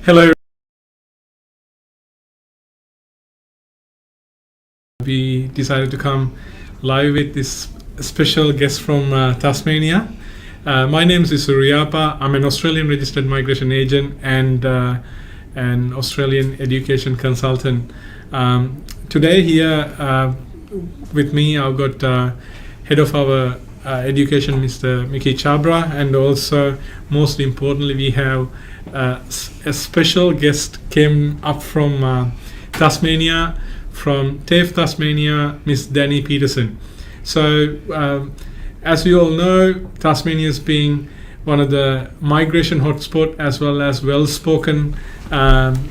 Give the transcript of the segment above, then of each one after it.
Hello. We decided to come live with this special guest from Tasmania. My name is Suriyapa. I'm an Australian registered migration agent and an Australian education consultant. Today here with me, I've got head of our education, Mr. Mickey Chabra, and also most importantly, we have a special guest came up from Tasmania, from TAFE Tasmania, Miss Danny Peterson. So as we all know, Tasmania is being one of the migration hotspot as well as well-spoken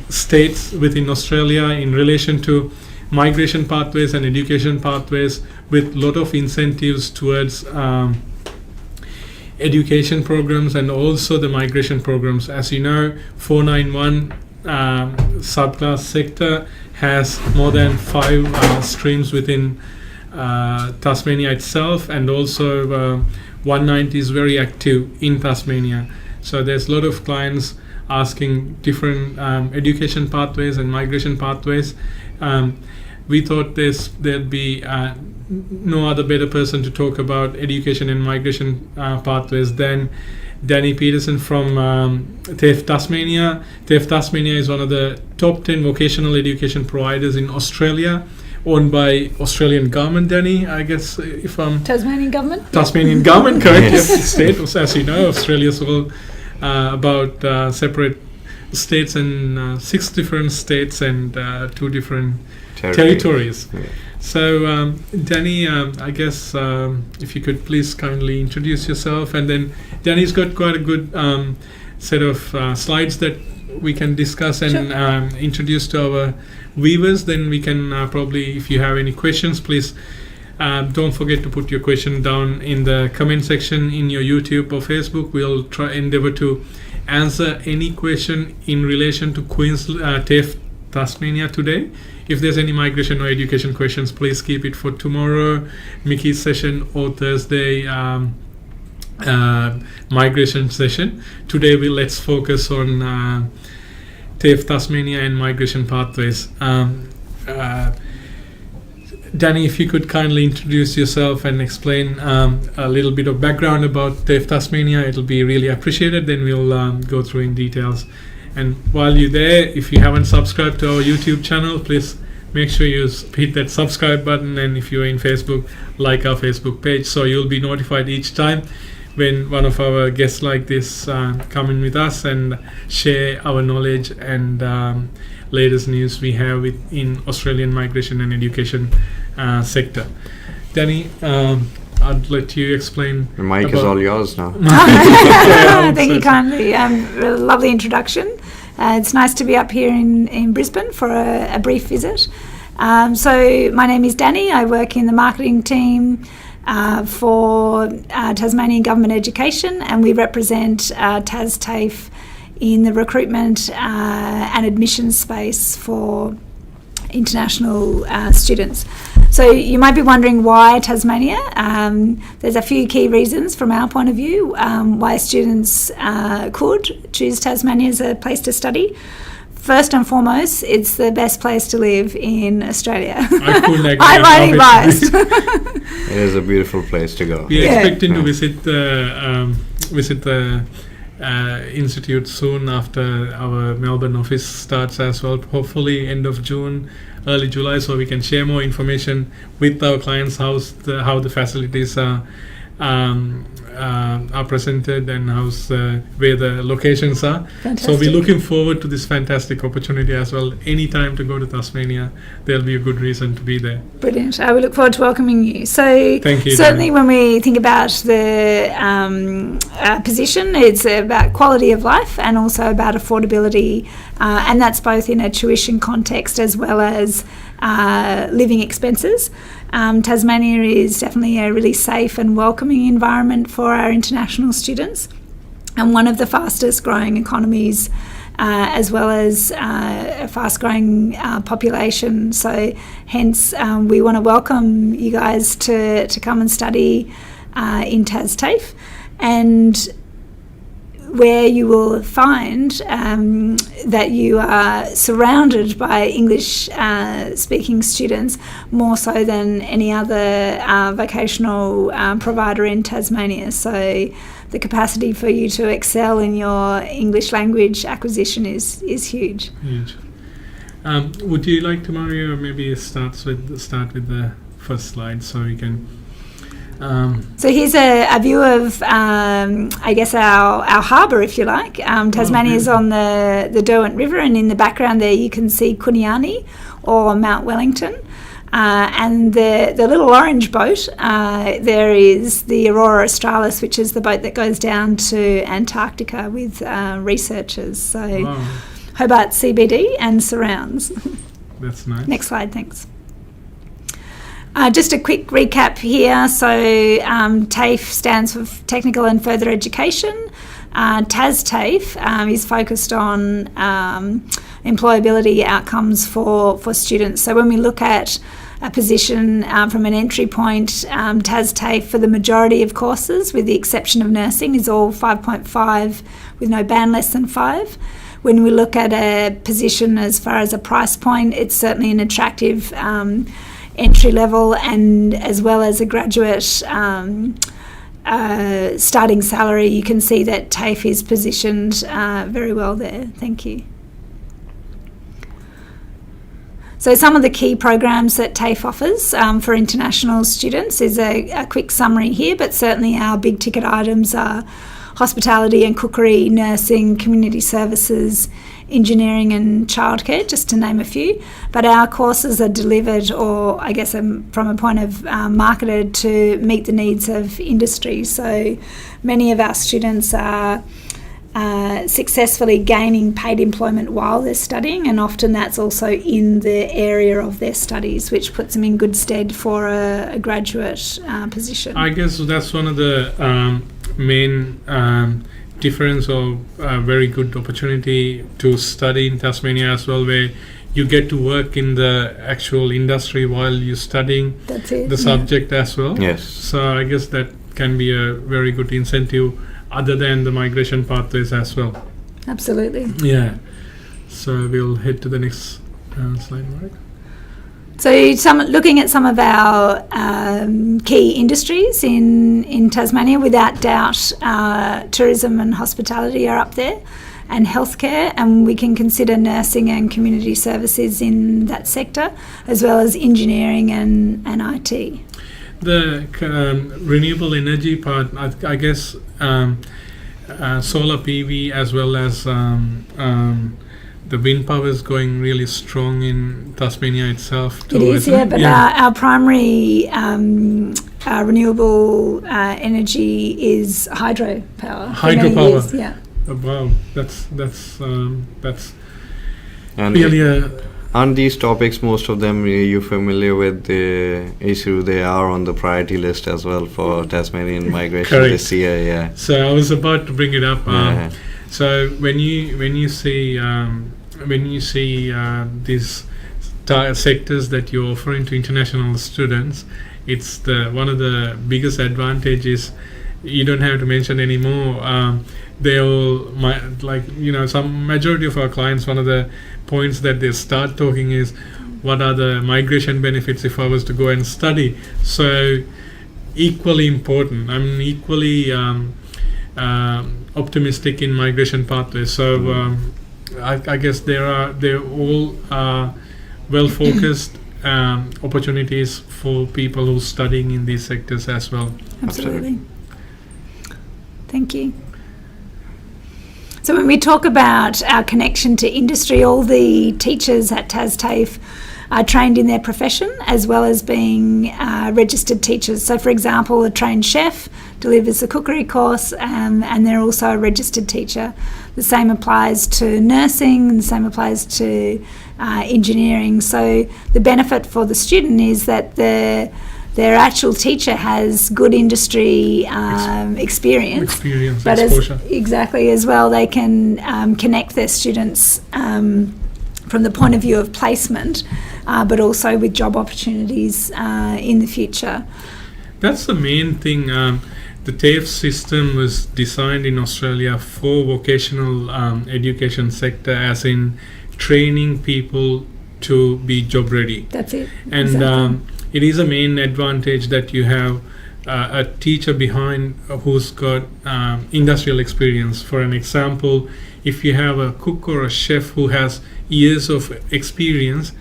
states within Australia in relation to migration pathways and education pathways, with a lot of incentives towards education programs and also the migration programs. As you know, 491 subclass sector has more than 5 streams within Tasmania itself, and also 190 is very active in Tasmania. So there's a lot of clients asking different education pathways and migration pathways. We thought there'd be no other better person to talk about education and migration pathways than Danny Peterson from TAFE Tasmania. TAFE Tasmania is one of the top 10 vocational education providers in Australia, owned by Australian government, Danny, I guess, if I'm... Tasmanian government? Tasmanian government, correct. Yes, state. As you know, Australia's all about separate states and 6 different states and 2 different territories. Yeah. So, Danny, I guess if you could please kindly introduce yourself, and then Danny's got quite a good set of slides that we can discuss and introduce to our viewers. Then we can probably, if you have any questions, please don't forget to put your question down in the comment section in your YouTube or Facebook. We'll endeavor to answer any question in relation to Queensland, TAFE Tasmania today. If there's any migration or education questions, please keep it for tomorrow, Mickey's session, or Thursday migration session. Today let's focus on TAFE Tasmania and migration pathways. Danny, if you could kindly introduce yourself and explain a little bit of background about TAFE Tasmania, it'll be really appreciated. Then we'll go through in details. And while you're there, if you haven't subscribed to our YouTube channel, please make sure you hit that subscribe button. And if you're in Facebook, like our Facebook page, so you'll be notified each time when one of our guests like this come in with us and share our knowledge and latest news we have in Australian migration and education sector. Danny, I'd let you explain. The mic is all yours now. Thank you kindly. A lovely introduction. It's nice to be up here in Brisbane for a brief visit. So my name is Danny. I work in the marketing team for Tasmanian Government Education, and we represent TAFE in the recruitment and admissions space for international students. So you might be wondering why Tasmania. There's a few key reasons from our point of view why students could choose Tasmania as a place to study. First and foremost, it's the best place to live in Australia. I couldn't agree. I'm biased. It is a beautiful place to go. We're expecting to visit the institute soon after our Melbourne office starts as well, hopefully end of June, early July, so we can share more information with our clients how the facilities are presented and where the locations are. Fantastic. So we're looking forward to this fantastic opportunity as well. Any time to go to Tasmania, there'll be a good reason to be there. Brilliant. We look forward to welcoming you. So thank you, certainly Danny. When we think about the position, it's about quality of life and also about affordability, and that's both in a tuition context as well as living expenses. Tasmania is definitely a really safe and welcoming environment for our international students, and one of the fastest growing economies as well as a fast growing population. So hence we want to welcome you guys to come and study in TAFE. And where you will find that you are surrounded by English speaking students more so than any other vocational provider in Tasmania. So the capacity for you to excel in your English language acquisition is huge. Huge. Would you like to, Mario, maybe start with the first slide so we can... So here's a view of, I guess, our harbour, if you like. Tasmania is on the Derwent River, and in the background there you can see Kuniani or Mount Wellington. And the little orange boat, there is the Aurora Australis, which is the boat that goes down to Antarctica with researchers. So Hobart CBD and surrounds. That's nice. Next slide, thanks. Just a quick recap here. So TAFE stands for Technical and Further Education. TAFE is focused on employability outcomes for students. So when we look at a position from an entry point, TAFE for the majority of courses, with the exception of nursing, is all 5.5 with no band less than 5. When we look at a position as far as a price point, it's certainly an attractive entry level, and as well as a graduate starting salary. You can see that TAFE is positioned very well there. Thank you. So some of the key programs that TAFE offers for international students is a quick summary here, but certainly our big ticket items are hospitality and cookery, nursing, community services, engineering and childcare, just to name a few. But our courses are delivered, or I guess from a point of marketed to meet the needs of industry. So many of our students are successfully gaining paid employment while they're studying, and often that's also in the area of their studies, which puts them in good stead for a graduate position. I guess that's one of the main difference, or very good opportunity to study in Tasmania as well, where you get to work in the actual industry while you're studying the subject as well. Yes. So I guess that can be a very good incentive other than the migration pathways as well. Absolutely. Yeah. So we'll head to the next slide, Mark. So looking at some of our key industries in Tasmania, without doubt tourism and hospitality are up there, and healthcare, and we can consider nursing and community services in that sector, as well as engineering and IT. The renewable energy part, I guess solar PV as well as the wind power is going really strong in Tasmania itself too. It is, yeah, but our primary renewable energy is hydropower. Hydropower. Yeah. Oh, wow, that's and really on these topics, most of them you're familiar with the issue. They are on the priority list as well for Tasmanian migration this year. Yeah. So I was about to bring it up. So when you see these sectors that you're offering to international students, it's one of the biggest advantages. You don't have to mention anymore. They all some majority of our clients, one of the points that they start talking is, what are the migration benefits if I was to go and study? So equally important. I'm equally optimistic in migration pathways. So I guess they're all well focused opportunities for people who are studying in these sectors as well. Absolutely. Thank you. So when we talk about our connection to industry, all the teachers at TAFE are trained in their profession as well as being registered teachers. So for example, a trained chef delivers a cookery course and they're also a registered teacher. The same applies to nursing, the same applies to engineering. So the benefit for the student is that their actual teacher has good industry experience, but as well they can connect their students from the point of view of placement, but also with job opportunities in the future. That's the main thing. the TAFE system was designed in Australia for vocational education sector, as in training people to be job ready. That's it. And exactly. It is a main advantage that you have a teacher behind who's got industrial experience. For an example, if you have a cook or a chef who has years of experience,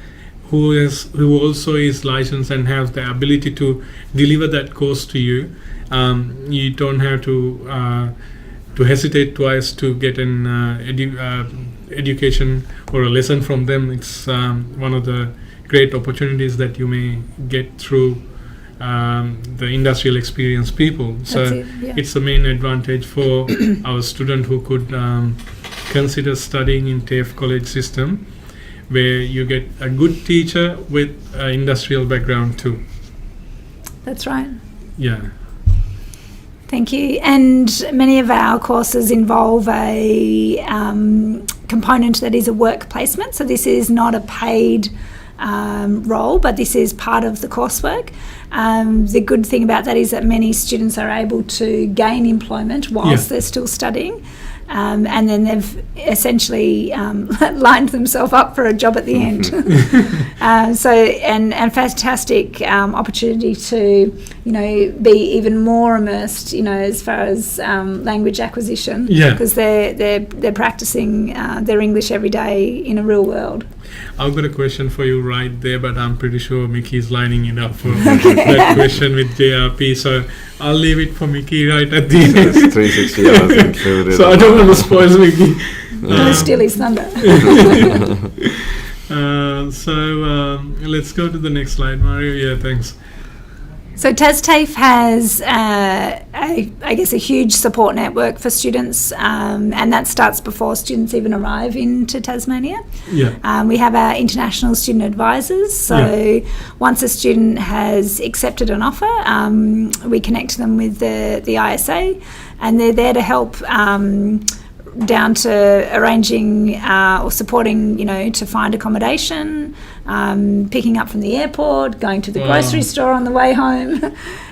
who also is licensed and has the ability to deliver that course to you, you don't have to hesitate twice to get an education or a lesson from them. It's one of the great opportunities that you may get through the industrial experience people. So it's the main advantage for our student who could consider studying in TAFE college system, where you get a good teacher with an industrial background too. That's right. Yeah. Thank you. And many of our courses involve a component that is a work placement. So this is not a paid role, but this is part of the coursework. The good thing about that is that many students are able to gain employment whilst they're still studying. And then they've essentially lined themselves up for a job at the end. And fantastic opportunity to, be even more immersed, as far as language acquisition, because they're practicing their English every day in a real world. I've got a question for you right there, but I'm pretty sure Mickey's lining it up for that question with JRP. So I'll leave it for Mickey right at the end. It's 360 hours included. So I don't want to spoil Mickey. Don't steal his thunder. So let's go to the next slide, Mario. Yeah, thanks. So TAFE has, a huge support network for students, and that starts before students even arrive into Tasmania. Yeah. We have our international student advisors. So once a student has accepted an offer, we connect them with the ISA, and they're there to help down to arranging or supporting, to find accommodation, picking up from the airport, going to the grocery store on the way home.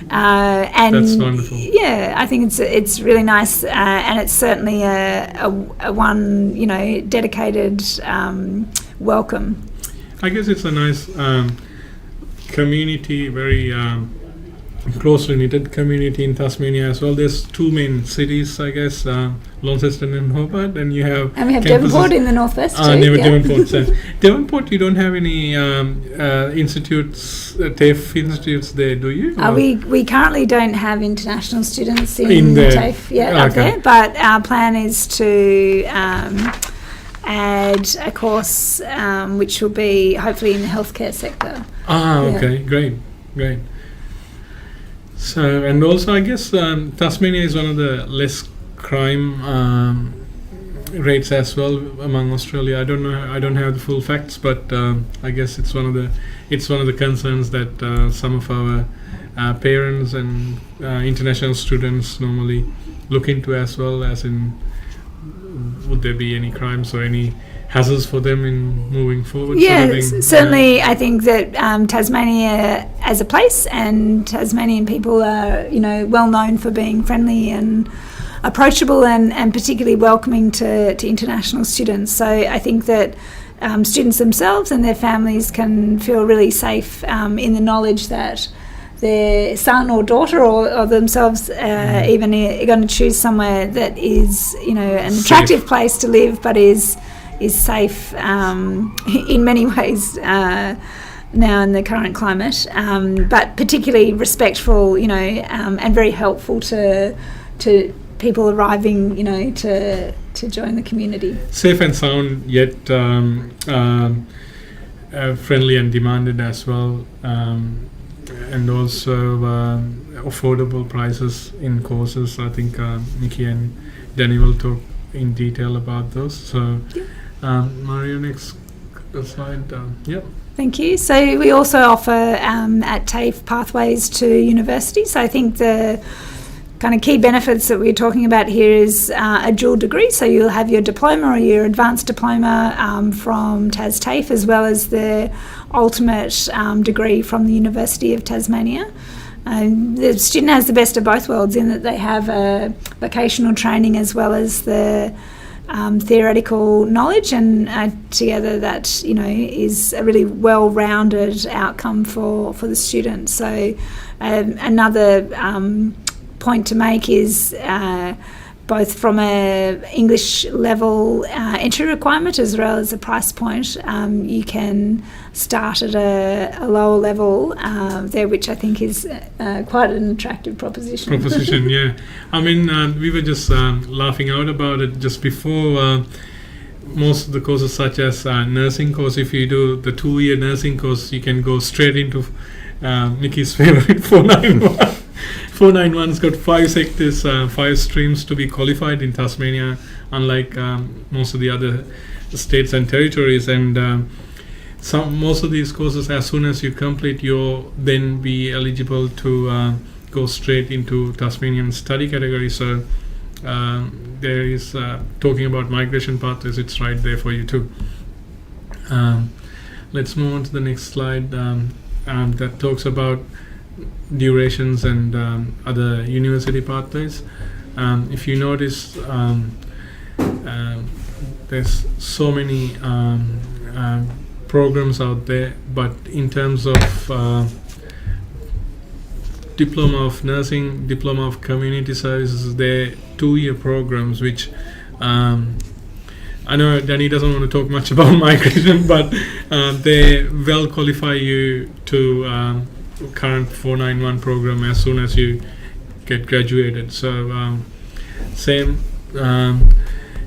And that's wonderful. Yeah, I think it's really nice, and it's certainly a one, dedicated welcome. I guess it's a nice community, very closely knitted community in Tasmania as well. There's two main cities, I guess, Launceston and Hobart, and we have Devonport in the northwest too. Devonport. So Devonport, you don't have any institutes, TAFE institutes there, do you? We currently don't have international students in TAFE up there, but our plan is to add a course which will be hopefully in the healthcare sector. Okay, great. So, and also I guess Tasmania is one of the less crime rates as well among Australia. I don't know. I don't have the full facts, but I guess it's one of the concerns that some of our parents and international students normally look into as well. As in, would there be any crimes or any hazards for them in moving forward? Yes, certainly. I think that Tasmania as a place and Tasmanian people are, well known for being friendly and approachable and particularly welcoming to international students. So I think that students themselves and their families can feel really safe in the knowledge that their son or daughter or themselves even are going to choose somewhere that is, an attractive place to live, but is safe in many ways now in the current climate, but particularly respectful, and very helpful to people arriving, to join the community. Safe and sound, yet friendly and demanded as well, and also affordable prices in courses. I think Nikki and Danny will talk in detail about those. So. Mario, next slide. Thank you. So we also offer at TAFE pathways to university. So I think the kind of key benefits that we're talking about here is a dual degree. So you'll have your diploma or your advanced diploma from TAFE, as well as the ultimate degree from the University of Tasmania. The student has the best of both worlds in that they have vocational training as well as the theoretical knowledge, and together that is a really well-rounded outcome for the student. So another point to make is both from a English level entry requirement as well as a price point, you can start at a lower level there, which I think is quite an attractive proposition. Yeah. I mean, we were just laughing out about it just before. Most of the courses, such as nursing course, if you do the 2-year nursing course, you can go straight into Nikki's favorite 491. 491's got 5 sectors, 5 streams to be qualified in Tasmania, unlike most of the other states and territories. And most of these courses, as soon as you complete, you'll then be eligible to go straight into Tasmanian study category. So there is talking about migration pathways, it's right there for you too. Let's move on to the next slide that talks about durations and other university pathways. If you notice, there's so many programs out there, but in terms of diploma of nursing, diploma of community services, they're 2-year programs, which I know Danny doesn't want to talk much about migration, but they well qualify you to current 491 program as soon as you get graduated. So same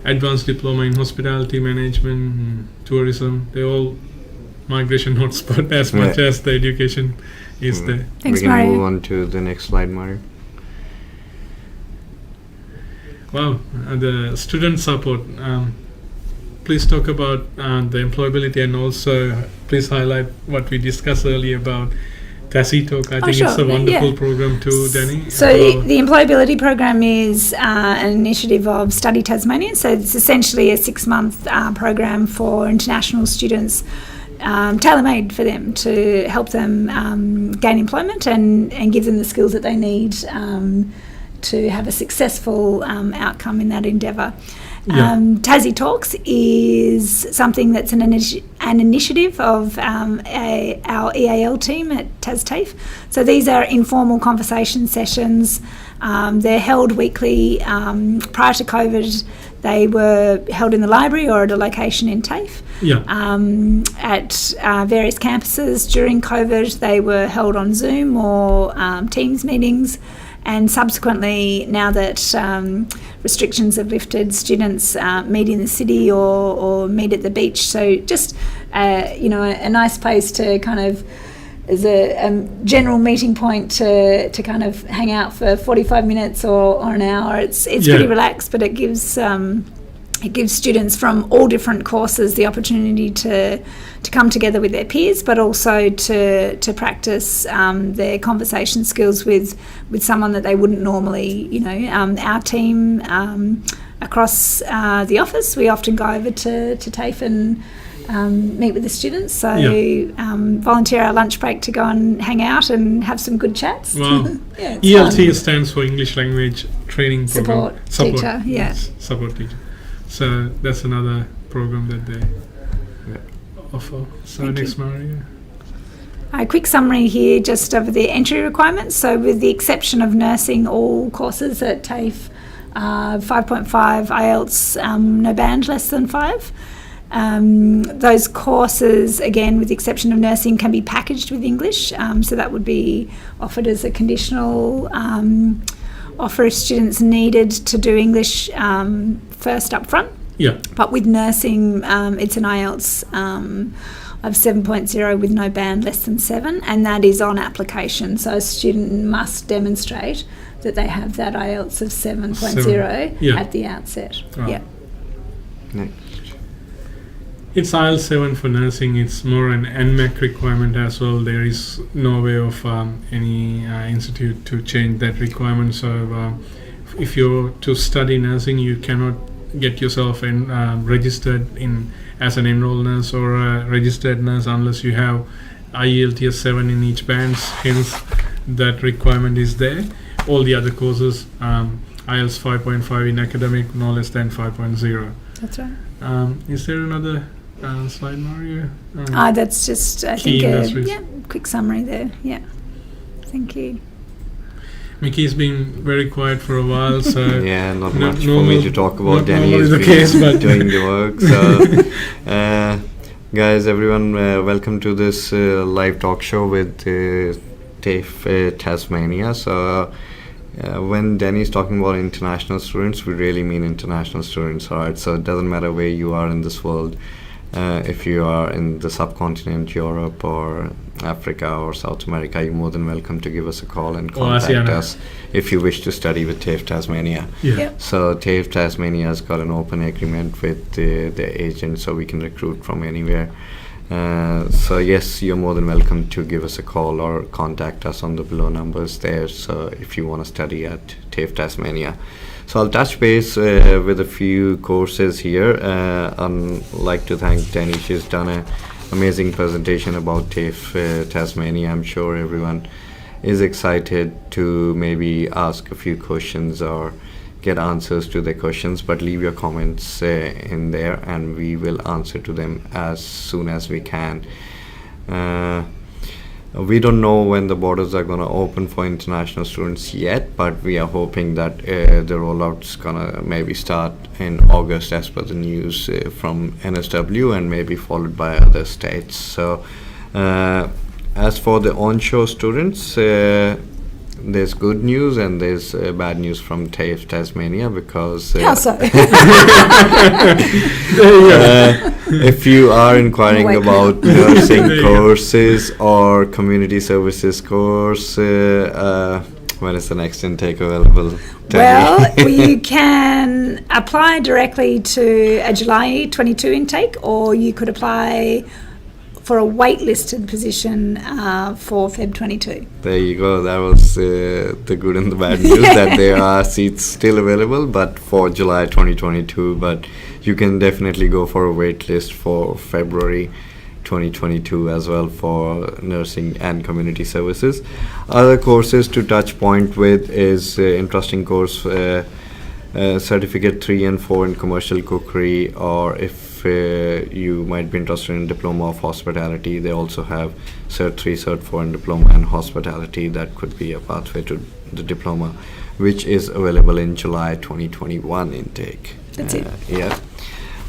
advanced diploma in hospitality management, tourism, they're all migration hotspot as much as the education is there. Thanks, we can Mario. move on to the next slide, Mario. Wow, the student support. Please talk about the employability, and also please highlight what we discussed earlier about TAFE Talk. I think it's a wonderful program too, Danny. So the employability program is an initiative of Study Tasmania. So it's essentially a 6-month program for international students, tailor-made for them to help them gain employment and give them the skills that they need to have a successful outcome in that endeavour. TAFE Talks is something that's an initiative of our EAL team at TAFE. So these are informal conversation sessions. They're held weekly. Prior to COVID, they were held in the library or at a location in TAFE. At various campuses. During COVID, they were held on Zoom or Teams meetings. And subsequently, now that restrictions have lifted, students meet in the city or meet at the beach. So just, a nice place to kind of, as a general meeting point to kind of hang out for 45 minutes or an hour. It's pretty relaxed, but it gives students from all different courses the opportunity to come together with their peers, but also to practice their conversation skills with someone that they wouldn't normally, our team across the office, we often go over to TAFE and meet with the students. So volunteer our lunch break to go and hang out and have some good chats. Wow. ELT stands for English Language Training Program. Support teacher, Yes, support teacher. So that's another program that they offer. So next, Maria. A quick summary here just of the entry requirements. So with the exception of nursing, all courses at TAFE 5.5 IELTS, no band less than 5. Those courses, again, with the exception of nursing, can be packaged with English. So that would be offered as a conditional offer if students needed to do English first up front. But with nursing, it's an IELTS of 7.0 with no band less than 7, and that is on application. So a student must demonstrate that they have that IELTS of 7.0 at the outset. Next. It's IELTS 7 for nursing. It's more an NMAC requirement as well. There is no way of any institute to change that requirement. So if you're to study nursing, you cannot get yourself registered as an enrolled nurse or a registered nurse unless you have IELTS 7 in each band. Hence, that requirement is there. All the other courses, IELTS 5.5 in academic, no less than 5.0. That's right. Is there another slide, Mario? That's just, I think, quick summary there. Yeah. Thank you. Mickey's been very quiet for a while, so yeah, not much for me to talk about. Danny is doing the work. So, guys, everyone, welcome to this live talk show with TAFE Tasmania. So, when Danny is talking about international students, we really mean international students, alright? So it doesn't matter where you are in this world. If you are in the subcontinent, Europe or Africa or South America, you're more than welcome to give us a call and contact us if you wish to study with TAFE Tasmania. So TAFE Tasmania has got an open agreement with the agent, so we can recruit from anywhere. So yes, you're more than welcome to give us a call or contact us on the below numbers there. So if you want to study at TAFE Tasmania. So I'll touch base with a few courses here. I'd like to thank Danny. She's done an amazing presentation about TAFE Tasmania. I'm sure everyone is excited to maybe ask a few questions or get answers to their questions, but leave your comments in there and we will answer to them as soon as we can. We don't know when the borders are going to open for international students yet, but we are hoping that the rollout's going to maybe start in August as per the news from NSW and maybe followed by other states. So as for the onshore students, there's good news and there's bad news from TAFE Tasmania because how so? If you are inquiring about nursing courses or community services course, when is the next intake available? Well, you can apply directly to a July 22 intake, or you could apply for a waitlisted position for Feb 22. There you go. That was the good and the bad news that there are seats still available, but for July 2022. But you can definitely go for a wait list for February 2022 as well for nursing and community services. Other courses to touch point with is interesting course Certificate 3 and 4 in commercial cookery, or if you might be interested in Diploma of Hospitality, they also have Cert 3, Cert 4 in Diploma and Hospitality. That could be a pathway to the diploma, which is available in July 2021 intake. That's it. Yeah.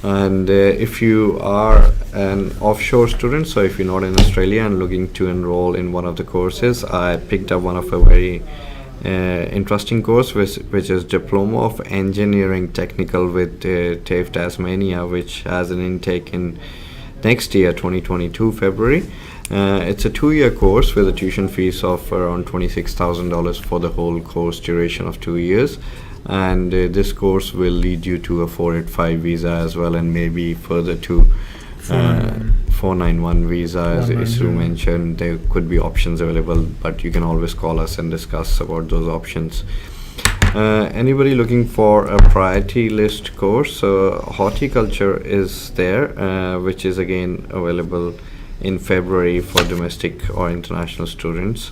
And if you are an offshore student, so if you're not in Australia and looking to enroll in one of the courses, I picked up one of a very interesting course which is Diploma of Engineering Technical with TAFE Tasmania, which has an intake in next year 2022 February. It's a 2-year course with a tuition fees of around $26,000 for the whole course duration of 2 years, and this course will lead you to a 485 visa as well, and maybe further to 491 visa. As Isru mentioned, there could be options available, but you can always call us and discuss about those options. Anybody looking for a priority list course, horticulture is there, which is again available in February for domestic or international students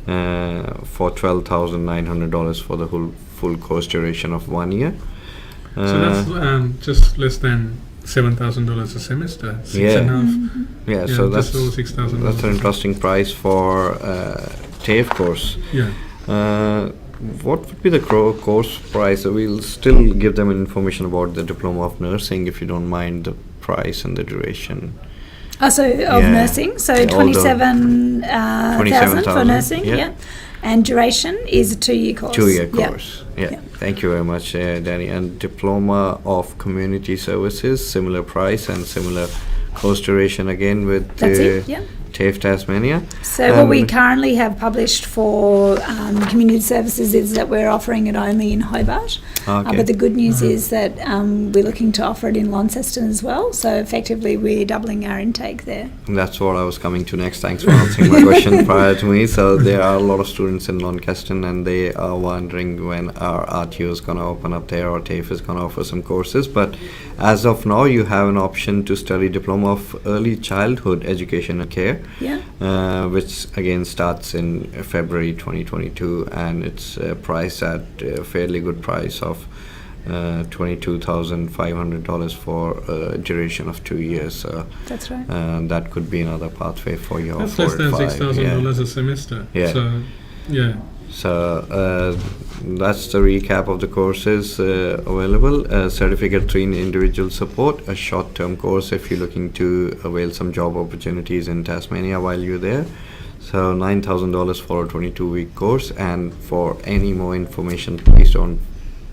for $12,900 for the full course duration of 1 year. So that's just less than $7,000 a semester, six and a half. Mm-hmm. Yeah, so that's over $6,000. That's an interesting price for TAFE course. What would be the course price? We'll still give them information about the Diploma of Nursing, if you don't mind, the price and the duration. Nursing, so 27,000 for nursing, and duration is a 2-year course. 2-year course, Thank you very much, Danny. And Diploma of Community Services, similar price and similar course duration again with TAFE Tasmania. So what we currently have published for community services is that we're offering it only in Hobart. But the good news is that we're looking to offer it in Launceston as well. So effectively we're doubling our intake there. And that's what I was coming to next. Thanks for answering my question prior to me. So there are a lot of students in Launceston and they are wondering when our RTO is going to open up there or TAFE is going to offer some courses. But as of now, you have an option to study Diploma of Early Childhood Education and Care, which again starts in February 2022, and it's priced at a fairly good price of $22,500 for a duration of 2 years. So that's right. That could be another pathway for your. That's less than $6,000 a semester. Yeah. So, yeah. So that's the recap of the courses available. Certificate 3 in individual support, a short-term course if you're looking to avail some job opportunities in Tasmania while you're there. So $9,000 for a 22-week course. And for any more information, please don't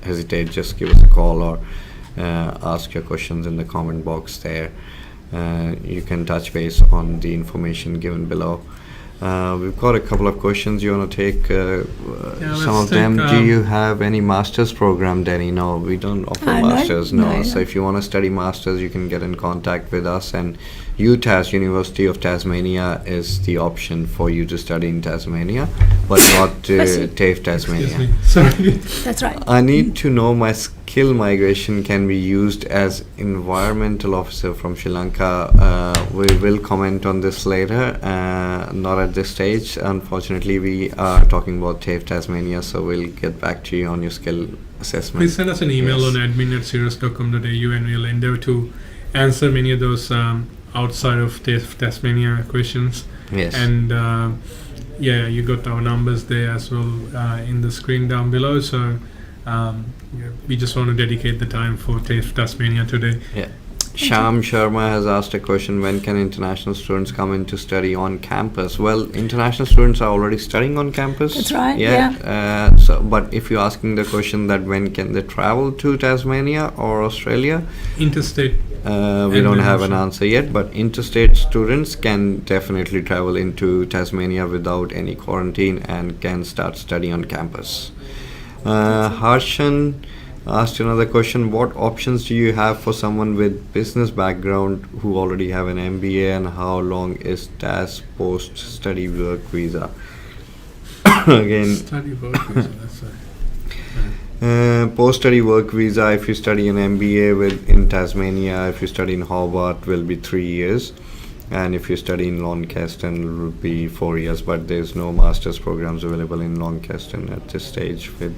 hesitate. Just give us a call or ask your questions in the comment box there. You can touch base on the information given below. We've got a couple of questions. You want to take some of them? Do you have any master's program, Danny? No, we don't offer masters. No. So if you want to study masters, you can get in contact with us. And UTAS, University of Tasmania, is the option for you to study in Tasmania, but not TAFE Tasmania. Sorry. That's right. I need to know my skill migration can be used as environmental officer from Sri Lanka. We will comment on this later, not at this stage. Unfortunately, we are talking about TAFE Tasmania, so we'll get back to you on your skill assessment. Please send us an email on admin@sirus.com.au, and we'll endeavor to answer many of those outside of TAFE Tasmania questions. Yes. And you got our numbers there as well in the screen down below. So we just want to dedicate the time for TAFE Tasmania today. Yeah. Sham Sharma has asked a question: when can international students come in to study on campus? Well, international students are already studying on campus. That's right. But if you're asking the question that when can they travel to Tasmania or Australia, interstate, we don't have an answer yet. But interstate students can definitely travel into Tasmania without any quarantine and can start studying on campus. Harshan asked another question: what options do you have for someone with business background who already have an MBA, and how long is TAS post-study work visa? Again, study work visa, that's right. Post-study work visa, if you study an MBA in Tasmania, if you study in Hobart, will be 3 years. And if you study in Launceston, it will be 4 years. But there's no master's programs available in Launceston at this stage with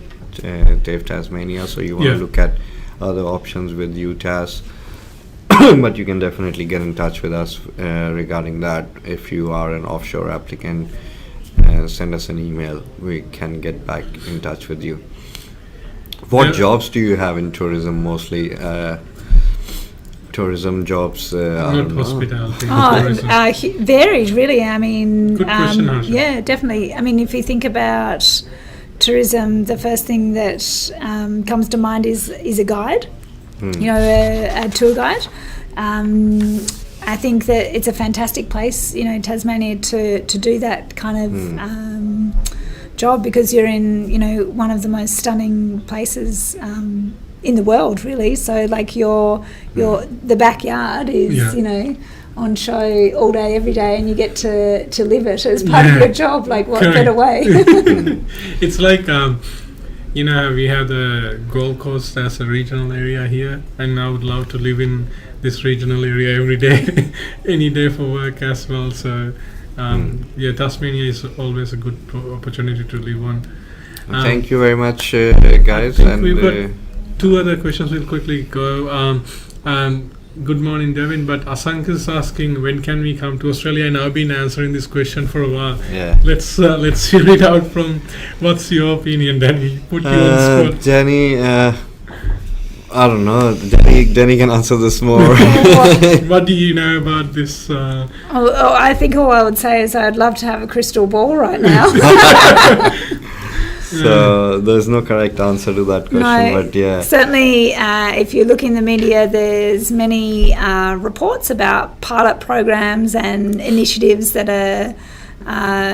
TAFE Tasmania. So you want to look at other options with UTAS. But you can definitely get in touch with us regarding that. If you are an offshore applicant, send us an email. We can get back in touch with you. What jobs do you have in tourism mostly? Tourism jobs? Not hospitality. Varied, really. I mean, good question, Harsha. Yeah, definitely. I mean, if you think about tourism, the first thing that comes to mind is a guide. You know, a tour guide. I think that it's a fantastic place, you know, Tasmania, to do that kind of job, because you're in, you know, one of the most stunning places in the world, really. So like the backyard is you know, on show all day every day, and you get to live it as part of your job. Like, what better way? It's like you know, we have the Gold Coast as a regional area here, and I would love to live in this regional area every day, any day for work as well. So Tasmania is always a good opportunity to live on. Thank you very much, guys. And we've got two other questions. We'll quickly go. Good morning, Devin. But Asank is asking, when can we come to Australia? And I've been answering this question for a while. Yeah. Let's hear it out from. What's your opinion, Danny? Put you on the spot. Danny, I don't know. Danny can answer this more. What do you know about this? I think all I would say is I'd love to have a crystal ball right now. So there's no correct answer to that question, but certainly if you look in the media, there's many reports about pilot programs and initiatives that are,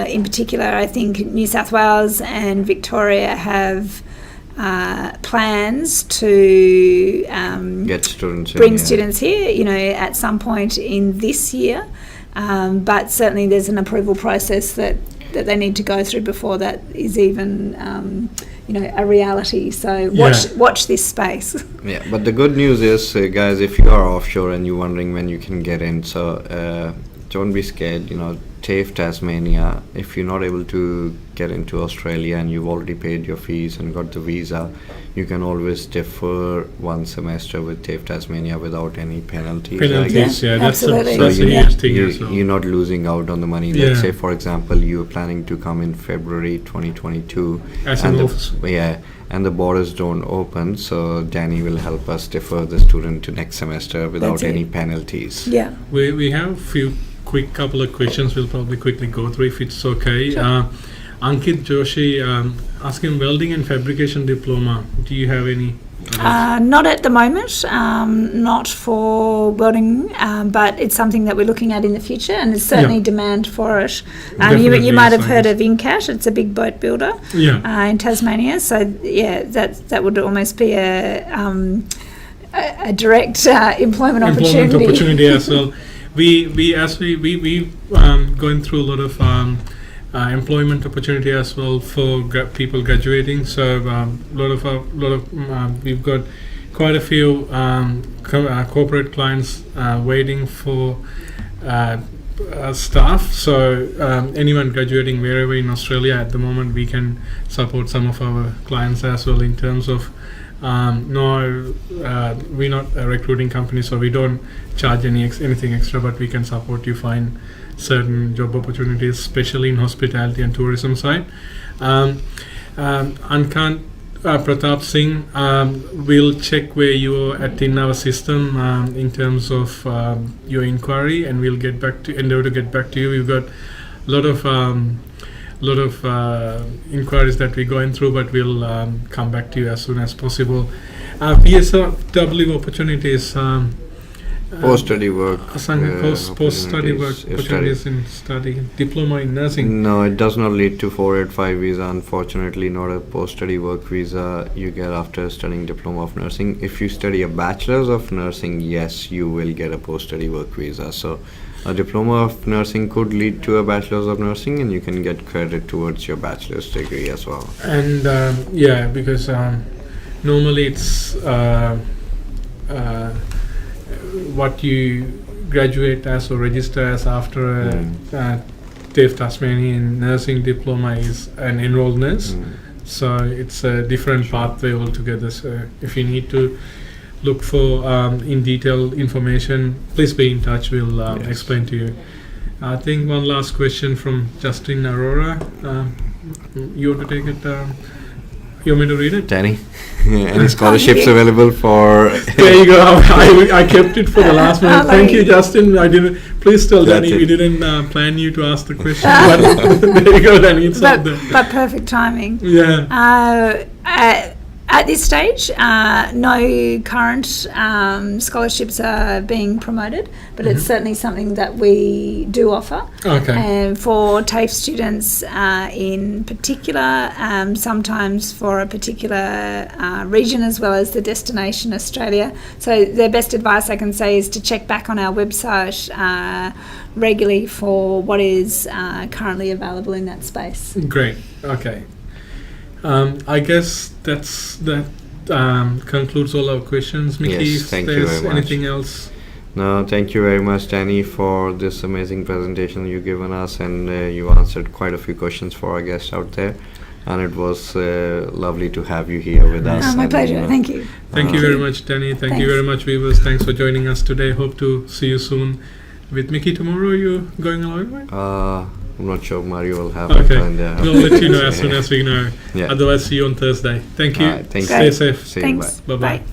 in particular, I think New South Wales and Victoria have plans to bring students here, you know, at some point in this year. But certainly there's an approval process that that they need to go through before that is even a reality. So watch this space. Yeah, but the good news is, guys, if you are offshore and you're wondering when you can get in, so don't be scared. TAFE Tasmania, if you're not able to get into Australia and you've already paid your fees and got the visa, you can always defer one semester with TAFE Tasmania without any penalties. That's absolutely. a huge thing as well. You're not losing out on the money. Let's say, for example, you're planning to come in February 2022. And the borders don't open, so Danny will help us defer the student to next semester without any penalties. Yeah. We have couple of questions we'll probably quickly go through if it's okay. Sure. Ankit Joshi asking welding and fabrication diploma. Do you have any? Not at the moment, not for welding, but it's something that we're looking at in the future, and there's certainly demand for it. You might have heard of Incat. It's a big boat builder in Tasmania. So that would almost be a direct employment opportunity as well. We going through a lot of employment opportunity as well for people graduating. So we've got quite a few corporate clients waiting for staff. So anyone graduating wherever in Australia at the moment, we can support some of our clients as well in terms of. We're not a recruiting company, so we don't charge anything extra, but we can support you find certain job opportunities, especially in hospitality and tourism side. Ankant Pratap Singh, we'll check where you are at in our system in terms of your inquiry, and we'll endeavor to get back to you. We've got a lot of inquiries that we're going through, but we'll come back to you as soon as possible. PSW opportunities. Post-study work. Post-study work opportunities in study. Diploma in nursing. No, it does not lead to 485 visa. Unfortunately, not a post-study work visa you get after studying diploma of nursing. If you study a bachelor's of nursing, yes, you will get a post-study work visa. So a diploma of nursing could lead to a bachelor's of nursing, and you can get credit towards your bachelor's degree as well. And because normally it's what you graduate as or register as after a TAFE Tasmania in nursing diploma is an enrolled nurse. So it's a different pathway altogether. So if you need to look for in detail information, please be in touch. We'll explain to you. I think one last question from Justin Aurora. You want to take it? You want me to read it? Danny, any scholarships available for? There you go. I kept it for the last minute. Thank you, Justin. Please tell Danny we didn't plan you to ask the question. But there you go, Danny. It's up there. But perfect timing. Yeah. At this stage, no current scholarships are being promoted, but it's certainly something that we do offer. Okay. And for TAFE students in particular, sometimes for a particular region as well as the destination Australia. So the best advice I can say is to check back on our website regularly for what is currently available in that space. Great. Okay. I guess that concludes all our questions. Mickey, yes, thank you very much. Anything else? No, thank you very much, Danny, for this amazing presentation you've given us, and you answered quite a few questions for our guests out there. And it was lovely to have you here with us. My pleasure. Thank you. Thank you very much, Danny. Thanks. You very much, viewers. Thanks for joining us today. Hope to see you soon. With Mickey tomorrow, you going along, right? I'm not sure. Mario will have it. We'll let you know as soon as we know. Yeah. Otherwise, see you on Thursday. Thank you. Thanks. Stay safe. See you. Thanks. Bye-bye. Bye.